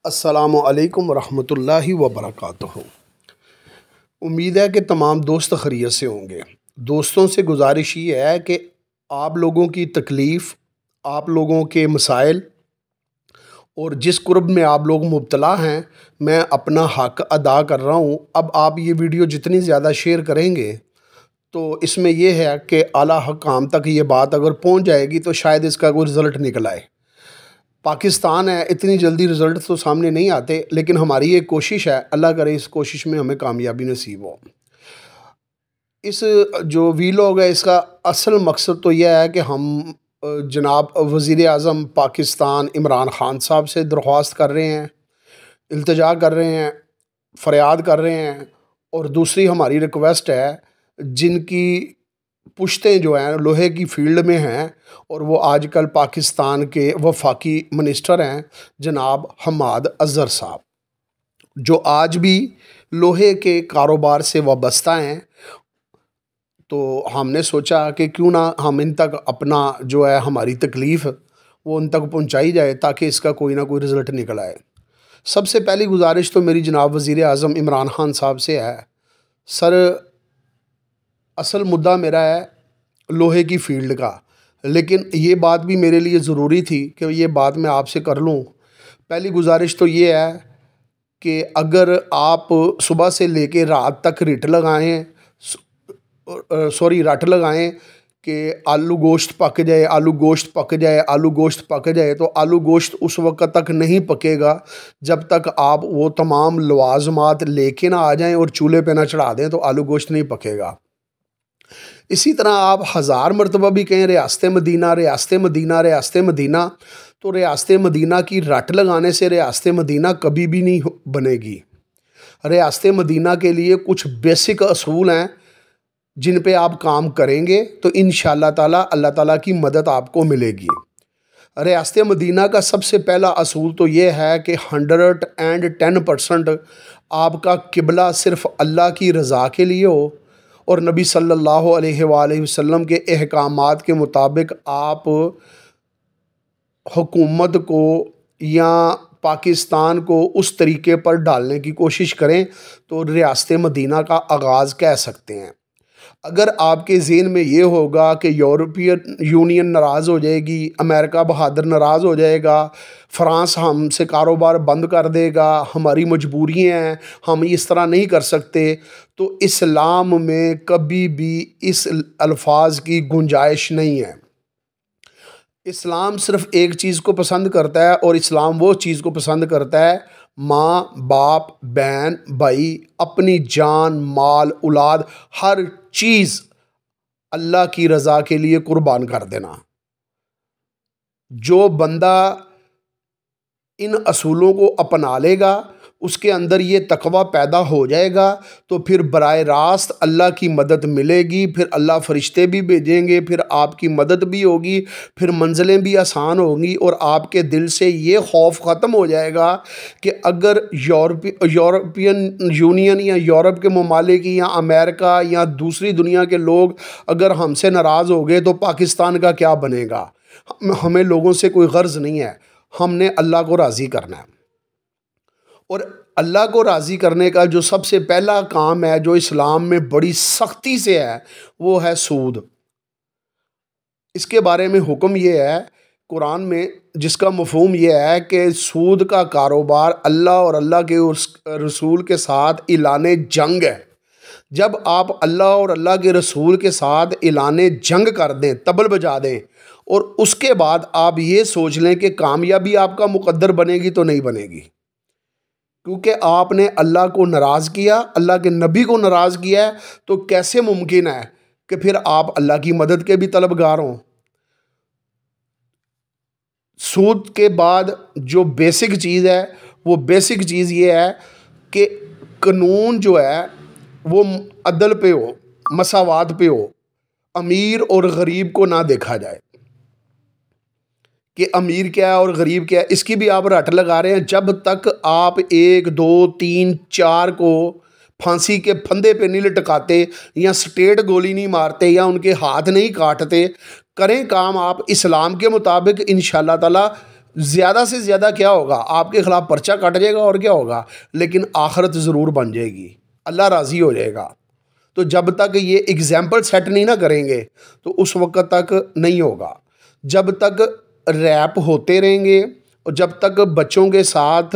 अस्सलामु अलैकुम वरहमतुल्लाहि वबरकातुहू। उम्मीद है कि तमाम दोस्त खैरियत से होंगे। दोस्तों से गुजारिश ये है कि आप लोगों की तकलीफ़, आप लोगों के मसाइल और जिस कुर्ब में आप लोग मुब्तला हैं, मैं अपना हक़ अदा कर रहा हूँ। अब आप ये वीडियो जितनी ज़्यादा शेयर करेंगे तो इसमें यह है कि आला हकाम तक ये बात अगर पहुँच जाएगी तो शायद इसका कोई रिज़ल्ट निकल आए। पाकिस्तान है, इतनी जल्दी रिज़ल्ट तो सामने नहीं आते, लेकिन हमारी ये कोशिश है, अल्लाह करे इस कोशिश में हमें कामयाबी नसीब हो। इस जो वीलॉग है इसका असल मकसद तो यह है कि हम जनाब वज़ीर आज़म पाकिस्तान इमरान ख़ान साहब से दरख्वास्त कर रहे हैं, इल्तिजा कर रहे हैं, फ़रियाद कर रहे हैं। और दूसरी हमारी रिक्वेस्ट है, जिनकी पुश्तें जो हैं लोहे की फील्ड में हैं और वो आजकल पाकिस्तान के वफाकी मिनिस्टर हैं जनाब हम्माद अज़हर साहब, जो आज भी लोहे के कारोबार से वाबस्ता हैं। तो हमने सोचा कि क्यों ना हम इन तक अपना जो है हमारी तकलीफ़ वो उन तक पहुंचाई जाए ताकि इसका कोई ना कोई रिज़ल्ट निकल आए। सबसे पहली गुजारिश तो मेरी जनाब वज़ीर आज़म इमरान ख़ान साहब से है, सर असल मुद्दा मेरा है लोहे की फ़ील्ड का, लेकिन ये बात भी मेरे लिए ज़रूरी थी कि ये बात मैं आपसे कर लूँ। पहली गुजारिश तो ये है कि अगर आप सुबह से लेके रात तक रट लगाएं कि आलू गोश्त पक जाए, आलू गोश्त पक जाए, आलू गोश्त पक जाए, तो आलू गोश्त उस वक्त तक नहीं पकेगा जब तक आप वो तमाम लवाज़मात लेके ना आ जाएं और चूल्हे पे ना चढ़ा दें, तो आलू गोश्त नहीं पकेगा। इसी तरह आप हज़ार मरतबा भी कहें रियासत मदीना, रियासत मदीना, रियासत मदीना, तो रियासत मदीना की रट लगाने से रियासत मदीना कभी भी नहीं बनेगी। रियासत मदीना के लिए कुछ बेसिक असूल हैं जिन पे आप काम करेंगे तो इंशाअल्लाह ताला अल्लाह ताला की मदद आपको मिलेगी। रियासत मदीना का सबसे पहला असूल तो ये है कि 110% आपका किबला सिर्फ़ अल्लाह की रज़ा के लिए हो और नबी सल्लल्लाहु अलैहि वसल्लम के अहकामात के मुताबिक आप हुकूमत को या पाकिस्तान को उस तरीके पर डालने की कोशिश करें तो रियासत मदीना का आगाज़ कह सकते हैं। अगर आपके ज़हन में ये होगा कि यूरोपियन यूनियन नाराज़ हो जाएगी, अमेरिका बहादुर नाराज़ हो जाएगा, फ़्रांस हमसे कारोबार बंद कर देगा, हमारी मजबूरियाँ हैं, हम इस तरह नहीं कर सकते, तो इस्लाम में कभी भी इस अल्फाज की गुंजाइश नहीं है। इस्लाम सिर्फ़ एक चीज़ को पसंद करता है और इस्लाम वो चीज़ को पसंद करता है, माँ बाप बहन भाई, अपनी जान माल औलाद हर चीज़ अल्लाह की रज़ा के लिए कुर्बान कर देना। जो बंदा इन असूलों को अपना लेगा, उसके अंदर ये तकवा पैदा हो जाएगा, तो फिर बराह रास्त अल्लाह की मदद मिलेगी, फिर अल्लाह फ़रिश्ते भी भेजेंगे, फिर आपकी मदद भी होगी, फिर मंजिलें भी आसान होंगी और आपके दिल से ये खौफ ख़त्म हो जाएगा कि अगर यूरोपियन यूनियन या यूरोप के ममालिक या अमेरिका या दूसरी दुनिया के लोग अगर हमसे नाराज़ हो गए तो पाकिस्तान का क्या बनेगा। हमें लोगों से कोई गर्ज़ नहीं है, हमने अल्लाह को राज़ी करना है। और अल्लाह को राज़ी करने का जो सबसे पहला काम है, जो इस्लाम में बड़ी सख्ती से है, वो है सूद। इसके बारे में हुक्म ये है कुरान में, जिसका मफ़हूम ये है कि सूद का कारोबार अल्लाह और अल्लाह के उस रसूल के साथ ऐलाने जंग है। जब आप अल्लाह और अल्लाह के रसूल के साथ ऐलाने जंग कर दें, तबल बजा दें, और उसके बाद आप ये सोच लें कि कामयाबी आपका मुकद्दर बनेगी, तो नहीं बनेगी, क्योंकि आपने अल्लाह को नाराज़ किया, अल्लाह के नबी को नाराज़ किया है। तो कैसे मुमकिन है कि फिर आप अल्लाह की मदद के भी तलबगार हों। सूद के बाद जो बेसिक चीज़ है, वो बेसिक चीज़ ये है कि कानून जो है वो अदल पे हो, मसावात पे हो, अमीर और गरीब को ना देखा जाए कि अमीर क्या है और गरीब क्या है। इसकी भी आप रट लगा रहे हैं। जब तक आप 1 2 3 4 को फांसी के फंदे पे नहीं लटकाते या स्टेट गोली नहीं मारते या उनके हाथ नहीं काटते, करें काम आप इस्लाम के मुताबिक, इंशाअल्लाह ताला ज़्यादा से ज़्यादा क्या होगा, आपके ख़िलाफ़ पर्चा कट जाएगा और क्या होगा, लेकिन आखिरत ज़रूर बन जाएगी, अल्लाह राज़ी हो जाएगा। तो जब तक ये एग्ज़ाम्पल सेट नहीं ना करेंगे तो उस वक़्त तक नहीं होगा। जब तक रैप होते रहेंगे और जब तक बच्चों के साथ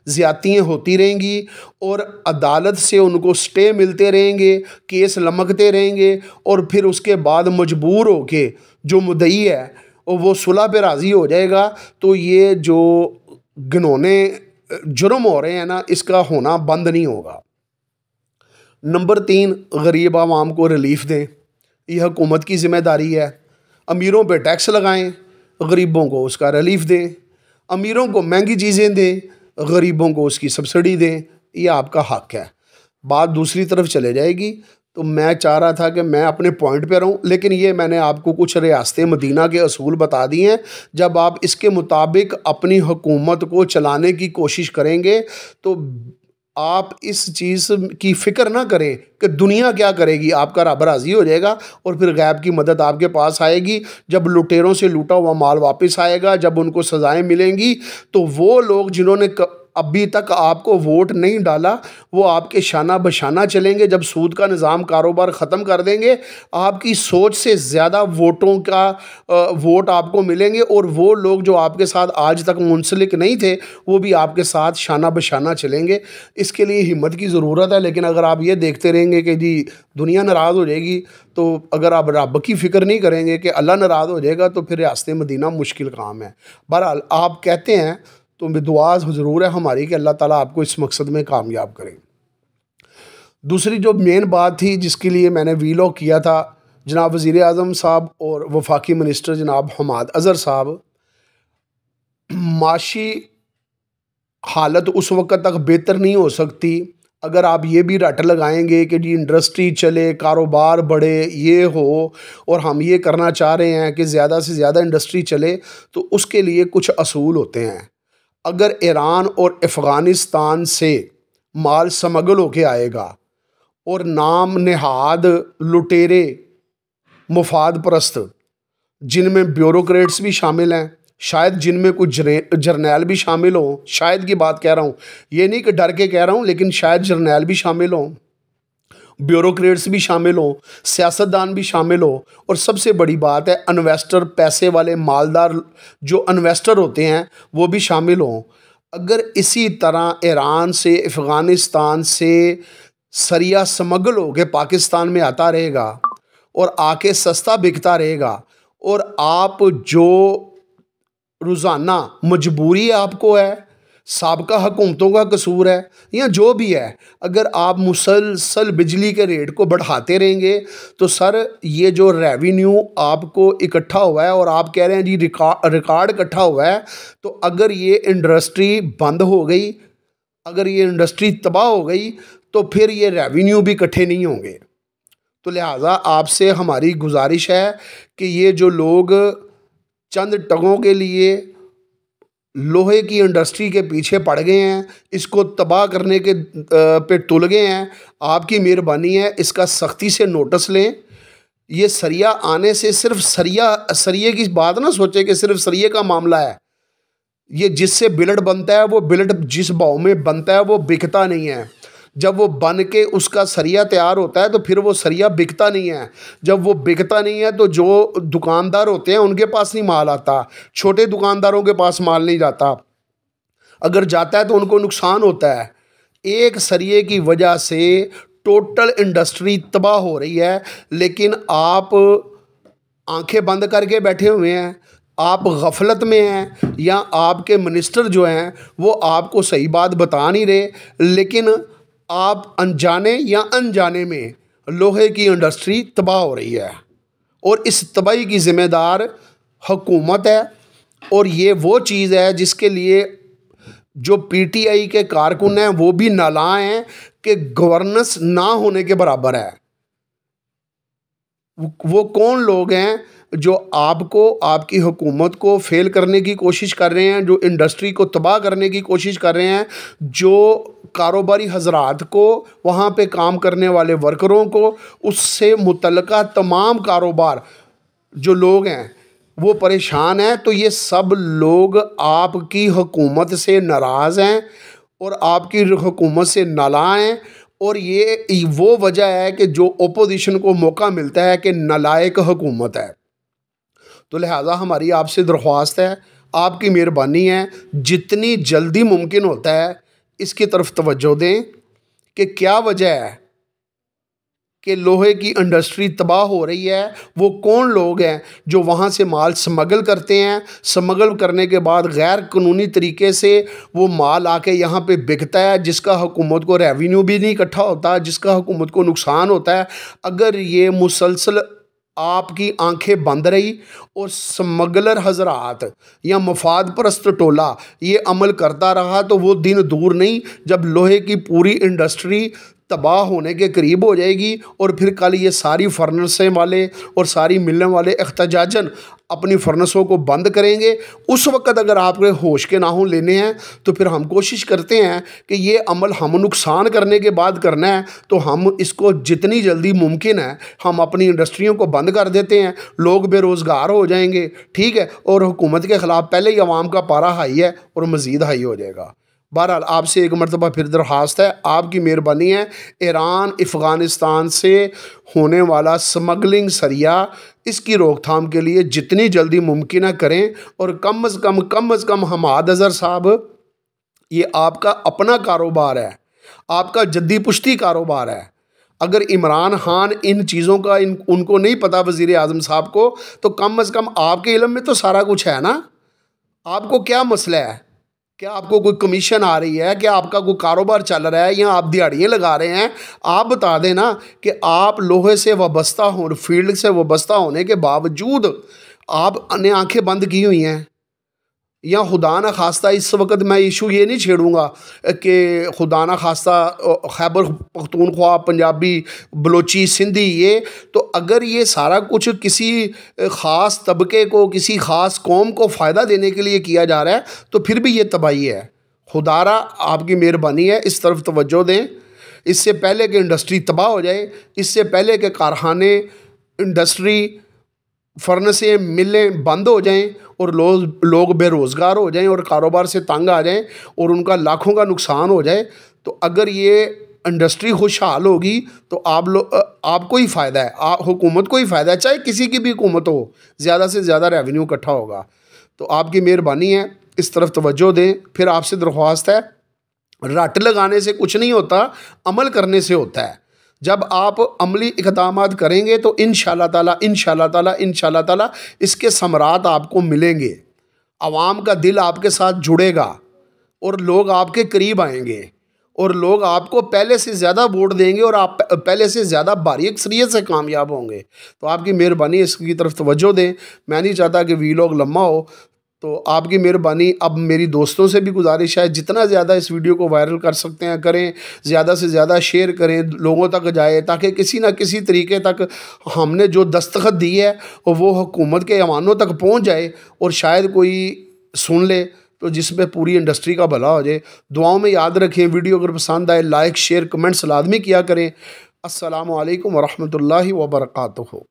ज़्यादतियाँ होती रहेंगी और अदालत से उनको स्टे मिलते रहेंगे, केस लमकते रहेंगे और फिर उसके बाद मजबूर होके जो मुद्दई है और वो सुलह पे राज़ी हो जाएगा, तो ये जो घिनौने जुर्म हो रहे हैं ना, इसका होना बंद नहीं होगा। नंबर 3, गरीब आवाम को रिलीफ़ दें, ये हुकूमत की ज़िम्मेदारी है। अमीरों पे टैक्स लगाएं, गरीबों को उसका रिलीफ़ दें। अमीरों को महंगी चीज़ें दें, गरीबों को उसकी सब्सिडी दें, ये आपका हक़ है। बात दूसरी तरफ चले जाएगी, तो मैं चाह रहा था कि मैं अपने पॉइंट पे रहूं, लेकिन ये मैंने आपको कुछ रियासत मदीना के असूल बता दिए हैं। जब आप इसके मुताबिक अपनी हुकूमत को चलाने की कोशिश करेंगे तो आप इस चीज़ की फ़िक्र ना करें कि दुनिया क्या करेगी, आपका रब राज़ी हो जाएगा और फिर गैब की मदद आपके पास आएगी। जब लुटेरों से लूटा हुआ माल वापस आएगा, जब उनको सज़ाएं मिलेंगी, तो वो लोग जिन्होंने अभी तक आपको वोट नहीं डाला, वो आपके शाना बशाना चलेंगे। जब सूद का निज़ाम कारोबार ख़त्म कर देंगे, आपकी सोच से ज़्यादा वोटों का वोट आपको मिलेंगे और वो लोग जो आपके साथ आज तक मुंसलिक नहीं थे, वो भी आपके साथ शाना बशाना चलेंगे। इसके लिए हिम्मत की ज़रूरत है। लेकिन अगर आप ये देखते रहेंगे कि जी दुनिया नाराज़ हो जाएगी, तो अगर आप रब की फ़िक्र नहीं करेंगे कि अल्लाह नाराज़ हो जाएगा, तो फिर रियासत मदीना मुश्किल काम है। बहरहाल आप कहते हैं तो दुआ ज़रूर है हमारी कि अल्लाह ताला आपको इस मकसद में कामयाब करें। दूसरी जो मेन बात थी जिसके लिए मैंने वीलॉग किया था, जनाब वज़ीर आज़म साहब और वफाकी मिनिस्टर जनाब हमाद अज़हर साहब, माशी हालत उस वक्त तक बेहतर नहीं हो सकती अगर आप ये भी रट लगाएंगे कि जी इंडस्ट्री चले, कारोबार बढ़े, ये हो, और हम ये करना चाह रहे हैं कि ज़्यादा से ज़्यादा इंडस्ट्री चले, तो उसके लिए कुछ असूल होते हैं। अगर ईरान और अफ़गानिस्तान से माल स्मगल होके आएगा और नाम नहाद लुटेरे मुफाद परस्त, जिनमें ब्यूरोक्रेट्स भी शामिल हैं, शायद जिनमें कुछ जर्नैल भी शामिल हों, शायद की बात कह रहा हूँ, ये नहीं कि डर के कह रहा हूँ, लेकिन शायद जर्नैल भी शामिल हों, ब्यूरोक्रेट्स भी शामिल हों, सियासतदान भी शामिल हो, और सबसे बड़ी बात है इन्वेस्टर, पैसे वाले मालदार जो इन्वेस्टर होते हैं वो भी शामिल हों। अगर इसी तरह ईरान से, अफ़गानिस्तान से सरिया स्मगल होकर पाकिस्तान में आता रहेगा और आके सस्ता बिकता रहेगा, और आप जो रोज़ाना मजबूरी आपको है, साबका हुकूमतों का कसूर है, या जो भी है, अगर आप मुसलसल बिजली के रेट को बढ़ाते रहेंगे तो सर ये जो रेवेन्यू आपको इकट्ठा हुआ है, और आप कह रहे हैं जी रिकॉर्ड इकट्ठा हुआ है, तो अगर ये इंडस्ट्री बंद हो गई, अगर ये इंडस्ट्री तबाह हो गई, तो फिर ये रेवेन्यू भी इकट्ठे नहीं होंगे। तो लिहाजा आपसे हमारी गुजारिश है कि ये जो लोग चंद टगों के लिए लोहे की इंडस्ट्री के पीछे पड़ गए हैं, इसको तबाह करने के पे तुल गए हैं, आपकी मेहरबानी है इसका सख्ती से नोटिस लें। ये सरिया आने से सिर्फ सरिये की बात ना सोचे कि सिर्फ सरिये का मामला है। ये जिससे बिलट बनता है, वो बिलट जिस भाव में बनता है वो बिकता नहीं है। जब वो बन के उसका सरिया तैयार होता है तो फिर वो सरिया बिकता नहीं है। जब वो बिकता नहीं है तो जो दुकानदार होते हैं उनके पास नहीं माल आता, छोटे दुकानदारों के पास माल नहीं जाता, अगर जाता है तो उनको नुकसान होता है। एक सरिये की वजह से टोटल इंडस्ट्री तबाह हो रही है, लेकिन आप आंखें बंद करके बैठे हुए हैं, आप गफलत में हैं, या आपके मिनिस्टर जो हैं वो आपको सही बात बता नहीं रहे, लेकिन आप अनजाने या अनजाने में लोहे की इंडस्ट्री तबाह हो रही है, और इस तबाही की ज़िम्मेदार हुकूमत है। और ये वो चीज़ है जिसके लिए जो पीटीआई के कारकुन हैं वो भी नालायक हैं कि गवर्नेंस ना होने के बराबर है। वो कौन लोग हैं जो आपको, आपकी हुकूमत को फेल करने की कोशिश कर रहे हैं, जो इंडस्ट्री को तबाह करने की कोशिश कर रहे हैं, जो कारोबारी हजरात को, वहाँ पे काम करने वाले वर्करों को, उससे मुतल्लिका तमाम कारोबार जो लोग हैं वो परेशान हैं, तो ये सब लोग आपकी हुकूमत से नाराज़ हैं और आपकी हुकूमत से नालायक हैं। और ये वो वजह है कि जो ओपोजिशन को मौका मिलता है कि नालायक हुकूमत है। तो लिहाजा हमारी आपसे दरख्वास्त है, आपकी मेहरबानी है, जितनी जल्दी मुमकिन होता है इसकी तरफ तवज्जो दें कि क्या वजह है कि लोहे की इंडस्ट्री तबाह हो रही है। वो कौन लोग हैं जो वहाँ से माल स्मगल करते हैं, स्मगल करने के बाद गैर कानूनी तरीके से वो माल आके यहाँ पे बिकता है, जिसका हुकूमत को रेवेन्यू भी नहीं इकट्ठा होता, जिसका हुकूमत को नुकसान होता है। अगर ये मुसलसल आपकी आंखें बंद रही और स्मगलर हजरात या मफाद परस्त टोला ये अमल करता रहा, तो वो दिन दूर नहीं जब लोहे की पूरी इंडस्ट्री तबाह होने के करीब हो जाएगी। और फिर कल ये सारी फर्नेसें वाले और सारी मिलें वाले एहतजाजन अपनी फर्नेसों को बंद करेंगे। उस वक़्त अगर आपके होश के नाखून लेने हैं तो फिर हम कोशिश करते हैं कि ये अमल हम नुकसान करने के बाद करना है, तो हम इसको जितनी जल्दी मुमकिन है हम अपनी इंडस्ट्रियों को बंद कर देते हैं, लोग बेरोज़गार हो जाएंगे, ठीक है। और हुकूमत के ख़िलाफ़ पहले ही अवाम का पारा हाई है और मज़ीद हाई हो जाएगा। बहरहाल आपसे एक मरतबा फिर दरख्वास्त है, आपकी मेहरबानी है, ईरान अफ़गानिस्तान से होने वाला स्मगलिंग सरिया इसकी रोकथाम के लिए जितनी जल्दी मुमकिन है करें। और कम अज़ कम हमाद अज़हर साहब, ये आपका अपना कारोबार है, आपका जद्दी पुश्ती कारोबार है। अगर इमरान खान इन चीज़ों का उनको नहीं पता वज़ीर आज़म साहब को, तो कम अज़ कम आपके इल्म में तो सारा कुछ है ना। आपको क्या मसला है? क्या आपको कोई कमीशन आ रही है? क्या आपका कोई कारोबार चल रहा है या आप दिहाड़ियाँ लगा रहे हैं? आप बता दें ना कि आप लोहे से वाबस्ता हो, फील्ड से वाबस्ता होने के बावजूद आपने आंखें बंद की हुई हैं। या खुदा न खास्ता, इस वक्त मैं इशू ये नहीं छेड़ूंगा कि खुदा न खास्ता खैबर पख्तूनख्वा, पंजाबी, बलोची, सिंधी, ये तो अगर ये सारा कुछ किसी ख़ास तबके को, किसी ख़ास कौम को फ़ायदा देने के लिए किया जा रहा है, तो फिर भी ये तबाही है। खुदारा आपकी मेहरबानी है, इस तरफ तवज्जो दें। इससे पहले कि इंडस्ट्री तबाह हो जाए, इससे पहले कि कारखाने, इंडस्ट्री, फर्नेसें, मिलें बंद हो जाएं और लोग बेरोज़गार हो जाएं और कारोबार से तंग आ जाएं और उनका लाखों का नुकसान हो जाए, तो अगर ये इंडस्ट्री खुशहाल होगी तो आपको ही फ़ायदा है, हुकूमत को ही फ़ायदा है, चाहे किसी की भी हुकूमत हो, ज़्यादा से ज़्यादा रेवेन्यू इकट्ठा होगा। तो आपकी मेहरबानी है, इस तरफ तवज्जो दें। फिर आपसे दरख्वास्त है, रट लगाने से कुछ नहीं होता, अमल करने से होता है। जब आप अमली इक़दामात करेंगे तो इंशाअल्लाह ताला इसके समरात आपको मिलेंगे। आवाम का दिल आपके साथ जुड़ेगा और लोग आपके करीब आएंगे और लोग आपको पहले से ज़्यादा वोट देंगे और आप पहले से ज़्यादा भारी अक्सरियत से कामयाब होंगे। तो आपकी मेहरबानी इसकी तरफ तवज्जो दें। मैं नहीं चाहता कि वीलॉग लम्बा हो, तो आपकी मेहरबानी। अब मेरी दोस्तों से भी गुजारिश है, जितना ज़्यादा इस वीडियो को वायरल कर सकते हैं करें, ज़्यादा से ज़्यादा शेयर करें, लोगों तक जाए, ताकि किसी ना किसी तरीके तक हमने जो दस्तखत दी है वो हुकूमत के ऐवानों तक पहुंच जाए और शायद कोई सुन ले, तो जिसमें पूरी इंडस्ट्री का भला हो जाए। दुआओं में याद रखें। वीडियो अगर पसंद आए लाइक शेयर कमेंट्स लाजमी किया करें। अस्सलामु अलैकुम वरहमतुल्लाहि वबरकातुहू।